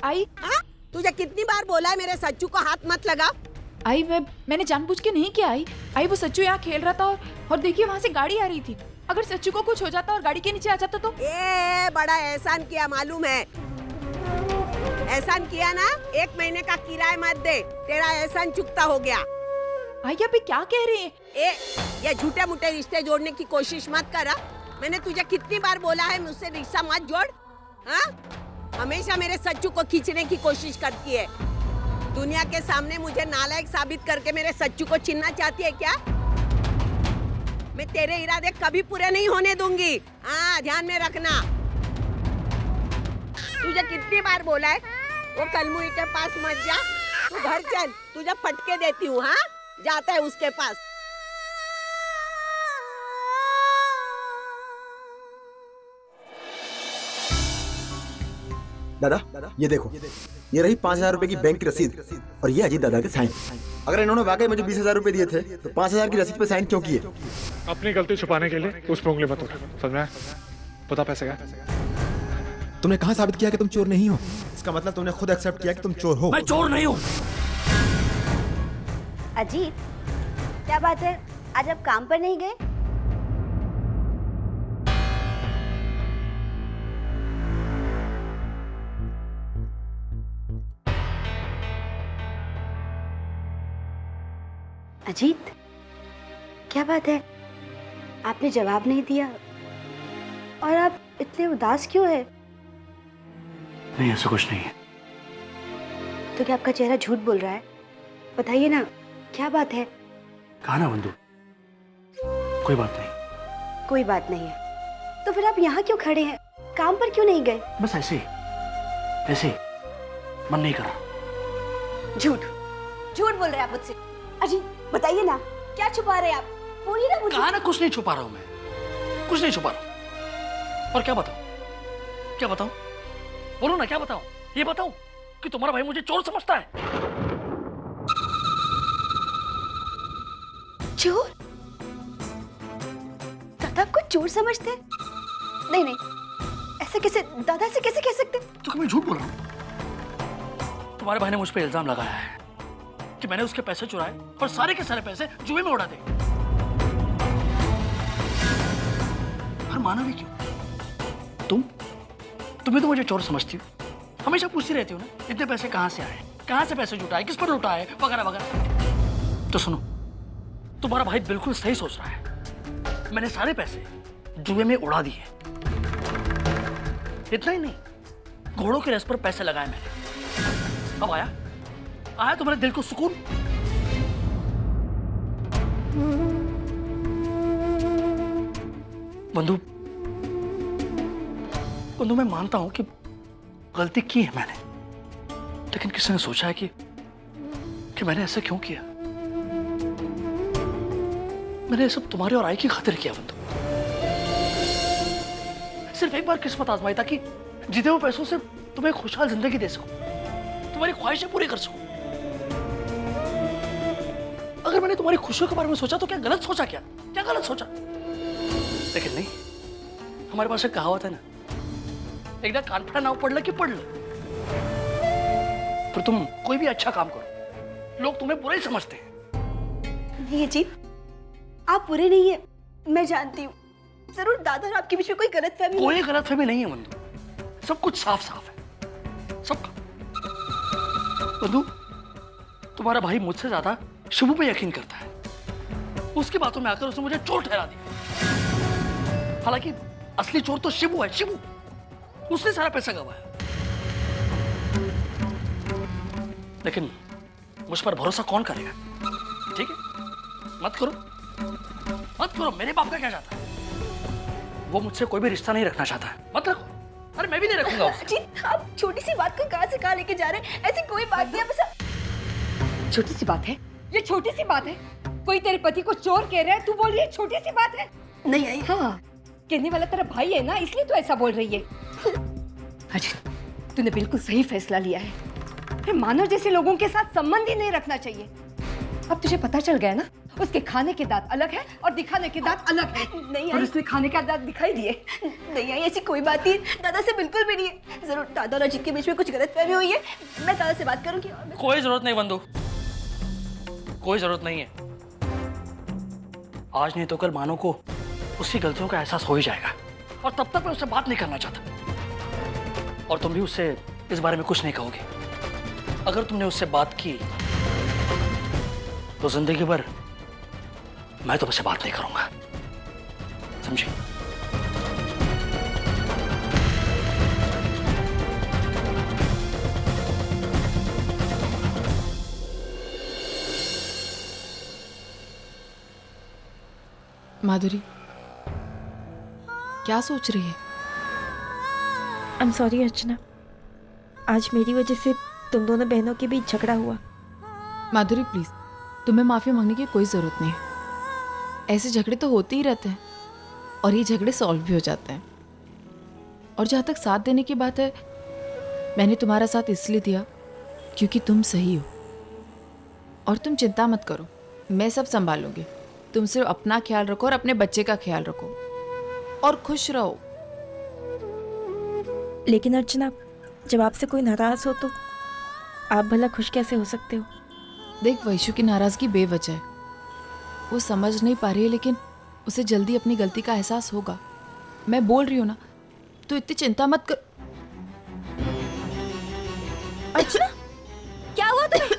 आई तुझे कितनी बार बोला है मेरे सच्चू को हाथ मत लगा। आई मैंने जानबूझ के नहीं किया। आई वो सच्चू यहाँ खेल रहा था और देखिए वहाँ से गाड़ी आ रही थी। अगर सच्चू को कुछ हो जाता और गाड़ी के नीचे आ जाता तो। बड़ा एहसान किया मालूम है। एहसान किया ना, 1 महीने का किराया मत दे, तेरा एहसान चुकता हो गया। आई अभी क्या कह रही है? ये झूठे मूठे रिश्ते जोड़ने की कोशिश मत कर। मैंने तुझे कितनी बार बोला है मुझसे रिश्ता मत जोड़। हाँ, हमेशा मेरे सच्चू को खींचने की कोशिश करती है। दुनिया के सामने मुझे नालायक साबित करके मेरे सच्चू को छीनना चाहती है क्या? मैं तेरे इरादे कभी पूरे नहीं होने दूंगी। हाँ, ध्यान में रखना। तुझे कितनी बार बोला है वो कलमुई के पास मत जा, तू घर चल, तुझे फटके देती हूँ। हाँ, जाता है उसके पास। दादा ये देखो, ये रही 5,000 रुपए की बैंक की रसीद और ये अजीत दादा के साइन। अगर इन्होंने वाकई मुझे 20,000 रुपए दिए थे तो 5,000 की रसीद पे साइन क्यों किए? अपनी गलती छुपाने के लिए उस पर उंगली मत उठा, समझ में आया? बता पैसे का। तुमने कहाँ साबित किया कि तुम चोर नहीं हो? इसका मतलब तुमने खुद एक्सेप्ट किया कि तुम चोर हो। मैं चोर नहीं हूँ। अजीत, क्या बात है, आज आप काम पर नहीं गए? अजीत, क्या बात है, आपने जवाब नहीं दिया और आप इतने उदास क्यों है? नहीं, ऐसा कुछ नहीं है। तो क्या आपका चेहरा झूठ बोल रहा है? बताइए ना, क्या बात है? कहा ना बंधु, कोई बात नहीं। कोई बात नहीं है तो फिर आप यहाँ क्यों खड़े हैं? काम पर क्यों नहीं गए? बस ऐसे ही मन नहीं कर रहा। झूठ बोल रहे हैं आप मुझसे। अजी बताइए ना, क्या छुपा रहे हैं आप? बोलिए ना मुझे। कहा ना कुछ नहीं छुपा रहा हूँ मैं, कुछ नहीं छुपा रहा हूँ। और क्या बताऊँ? बोलो ना, क्या बताऊँ? ये बताऊँ कि तुम्हारा भाई मुझे चोर समझता है। चोर? दादा आपको चोर समझते हैं? नहीं, ऐसे कैसे, दादा से कैसे कह सकते? तो मैं झूठ बोल रहा हूँ? तुम्हारे भाई ने मुझ पर इल्जाम लगाया है कि मैंने उसके पैसे चुराए और सारे के सारे पैसे जुए में उड़ा दे। और माना भी क्यों? तुम्हें तो मुझे चोर समझती हो, हमेशा पूछती रहती हो ना, इतने पैसे कहाँ से आए, कहाँ से पैसे जुटाए, किस पर लुटाए, वगैरह वगैरह। तो सुनो, तुम्हारा भाई बिल्कुल सही सोच रहा है। मैंने सारे पैसे जुए में उड़ा दिए। इतना ही नहीं, घोड़ों के रेस पर पैसे लगाए मैंने। अब आया तुम्हारे दिल को सुकून? बंधु, मैं मानता हूं कि गलती की है मैंने, लेकिन किसी ने सोचा है कि मैंने ऐसा क्यों किया? मैंने ये सब तुम्हारे और आई की खातिर किया बंधु। सिर्फ एक बार किस्मत आजमाई ताकि जीते हुए पैसों से तुम्हें खुशहाल जिंदगी दे सकूं, तुम्हारी ख्वाहिशें पूरी कर सकूं। अगर मैंने तुम्हारी खुशियों के बारे में सोचा तो क्या गलत सोचा? क्या गलत सोचा? लेकिन नहीं, हमारे पास एक कहावत है ना, एकदा कानफड़ा नाव पडलं की पडलं। पर तुम कोई भी अच्छा काम करो, लोग तुम्हें बुरा ही समझते हैं। नहीं अजीत, आप बुरे नहीं है, मैं जानती हूँ। जरूर दादा और आपके बीच में कोई गलतफहमी। कोई गलतफहमी नहीं है बंधु, सब कुछ साफ साफ है, सबका। बंधु, तुम्हारा भाई मुझसे ज्यादा शिबू पे यकीन करता है। उसकी बातों में आकर उसने मुझे चोर ठहरा दिया। हालांकि असली चोर तो शिबू है, शिबू। उसने सारा पैसा गवाया। लेकिन मुझ पर भरोसा कौन करेगा? ठीक है, मत करो। मेरे बाप का क्या चाहता है? वो मुझसे कोई भी रिश्ता नहीं रखना चाहता है, मत रखो। अरे मैं भी नहीं रखूंगा उससे। अजीत, आप छोटी सी बात को कहां से कहां लेके जा रहे हैं? ऐसी कोई बात नहीं है, बस छोटी सी बात है, ये छोटी सी बात है। कोई तेरे पति को चोर कह रहा है, तू बोल रही है छोटी सी बात है? नहीं आई। हाँ, कहने वाला तेरा भाई है ना, इसलिए तू ऐसा बोल रही है। अजीत, तूने बिल्कुल सही फैसला लिया है। फिर मानव जैसे लोगों के साथ संबंध ही नहीं रखना चाहिए। अब तुझे पता चल गया ना, उसके खाने के दांत अलग है और दिखाने के दांत अलग है। नहीं और आई। उसने खाने के दांत दिखाई दिए। नहीं आई, ऐसी कोई बात नहीं, दादा से बिल्कुल भी नहीं है। जरूर दादा और अजीत के बीच में कुछ गलतफहमी हुई है, मैं दादा से बात करूंगी। कोई जरूरत नहीं बंधु, कोई जरूरत नहीं है। आज नहीं तो कल मानो को उसकी गलतियों का एहसास हो ही जाएगा, और तब तक मैं उससे बात नहीं करना चाहता। और तुम भी उससे इस बारे में कुछ नहीं कहोगे। अगर तुमने उससे बात की तो जिंदगी भर मैं तुमसे बात नहीं करूंगा, समझी? माधुरी, क्या सोच रही है? आई एम सॉरी अर्चना, आज मेरी वजह से तुम दोनों बहनों के बीच झगड़ा हुआ। माधुरी प्लीज, तुम्हें माफी मांगने की कोई जरूरत नहीं है। ऐसे झगड़े तो होते ही रहते हैं और ये झगड़े सॉल्व भी हो जाते हैं। और जहाँ तक साथ देने की बात है, मैंने तुम्हारा साथ इसलिए दिया क्योंकि तुम सही हो। और तुम चिंता मत करो, मैं सब संभालूंगी। तुम सिर्फ अपना ख्याल रखो और अपने बच्चे का ख्याल रखो और खुश रहो। लेकिन अर्चना, जब आपसे कोई नाराज हो तो आप भला खुश कैसे हो सकते हो? देख, वैशु की नाराजगी बेवजह है। वो समझ नहीं पा रही है, लेकिन उसे जल्दी अपनी गलती का एहसास होगा। मैं बोल रही हूँ ना, तो इतनी चिंता मत कर। अर्चना, क्या हुआ तुम्हें?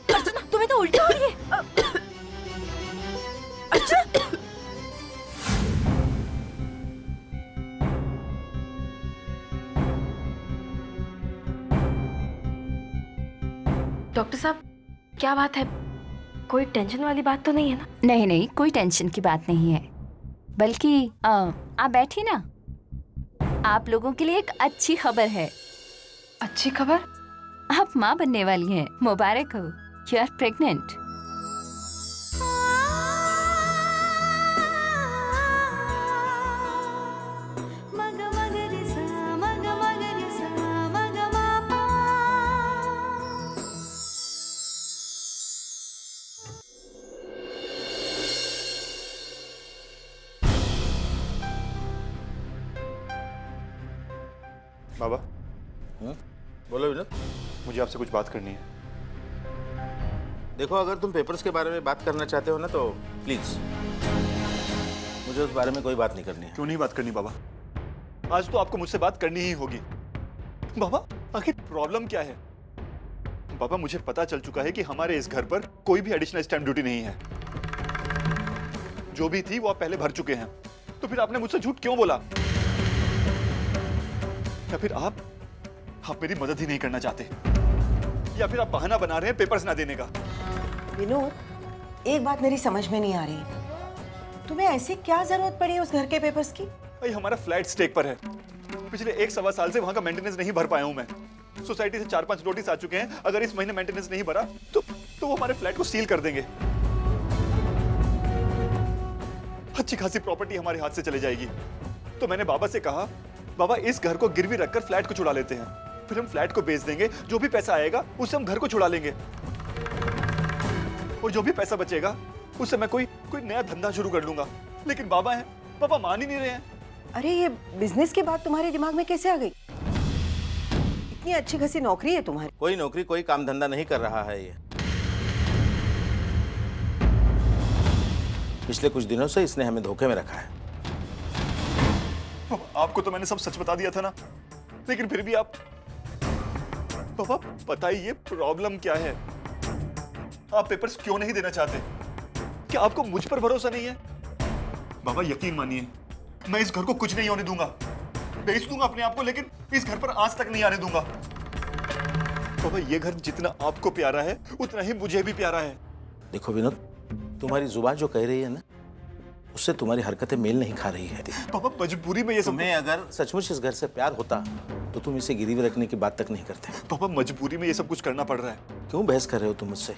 अर्चना, तुम्हें तो उल्टी हो रही है। अर्चना, डॉक्टर साहब, क्या बात है? कोई टेंशन वाली बात तो नहीं है ना? नहीं नहीं, कोई टेंशन की बात नहीं है। बल्कि आप बैठिए ना, आप लोगों के लिए एक अच्छी खबर है। अच्छी खबर? आप माँ बनने वाली हैं, मुबारक हो। You are pregnant. बाबा, बोलो विनोद। मुझे आपसे कुछ बात करनी है। देखो, अगर तुम पेपर्स के बारे में बात करना चाहते हो ना, तो प्लीज, मुझे उस बारे में कोई बात नहीं करनी है। क्यों नहीं बात करनी बाबा? आज तो आपको मुझसे बात करनी ही होगी। बाबा, आखिर प्रॉब्लम क्या है? बाबा, मुझे पता चल चुका है कि हमारे इस घर पर कोई भी एडिशनल स्टैंप ड्यूटी नहीं है। जो भी थी वो आप पहले भर चुके हैं। तो फिर आपने मुझसे झूठ क्यों बोला? या फिर आप मेरी मदद ही नहीं करना चाहते, या फिर आप बहाना बना रहे हैं पेपर्स ना देने का? विनोद, एक बात मेरी समझ में नहीं आ रही, तुम्हें ऐसी क्या जरूरत पड़ी है उस घर के पेपर्स की? भाई, हमारा फ्लैट स्टेक पर है। पिछले 1-1.25 साल से वहां का मेंटेनेंस नहीं भर पाया हूं मैं। सोसाइटी से 4-5 नोटिस आ चुके हैं। अगर इस महीने मेंटेनेंस नहीं भरा तो वो हमारे फ्लैट को सील कर देंगे। अच्छी खासी प्रॉपर्टी हमारे हाथ से चली जाएगी। तो मैंने बाबा से कहा, बाबा, इस घर को गिरवी रखकर फ्लैट को छुड़ा लेते हैं, फिर हम फ्लैट को बेच देंगे। जो भी पैसा आएगा उससे हम घर को छुड़ा लेंगे, और जो भी पैसा बचेगा उससे मैं कोई नया धंधा शुरू कर लूंगा। लेकिन बाबा मान ही नहीं रहे हैं। अरे, ये बिजनेस की बात तुम्हारे दिमाग में कैसे आ गई? इतनी अच्छी खासी नौकरी है तुम्हारी। कोई नौकरी, कोई काम धंधा नहीं कर रहा है ये। पिछले कुछ दिनों से इसने हमें धोखे में रखा है। आपको तो मैंने सब सच बता दिया था ना, लेकिन फिर भी आप बाबा, बताइए प्रॉब्लम क्या है? आप पेपर्स क्यों नहीं देना चाहते? क्या आपको मुझ पर भरोसा नहीं है? बाबा, यकीन मानिए, मैं इस घर को कुछ नहीं होने दूंगा। बेच दूंगा अपने आप को, लेकिन इस घर पर आज तक नहीं आने दूंगा। बाबा, ये घर जितना आपको प्यारा है उतना ही मुझे भी प्यारा है। देखो विनोद, तुम्हारी जुबान जो कह रही है ना, उससे तुम्हारी हरकतें मेल नहीं खा रही है। बाबा, मजबूरी में ये सब। तुम्हें अगर सचमुच इस घर से प्यार होता तो तुम इसे गिरवी रखने की बात तक नहीं करते। पापा, मजबूरी में ये सब कुछ करना पड़ रहा है। क्यों बहस कर रहे हो तुम मुझसे?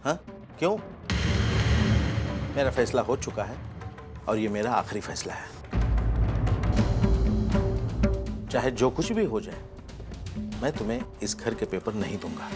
हाँ, क्यों? मेरा फैसला हो चुका है और ये मेरा आखिरी फैसला है। चाहे जो कुछ भी हो जाए, मैं तुम्हें इस घर के पेपर नहीं दूंगा।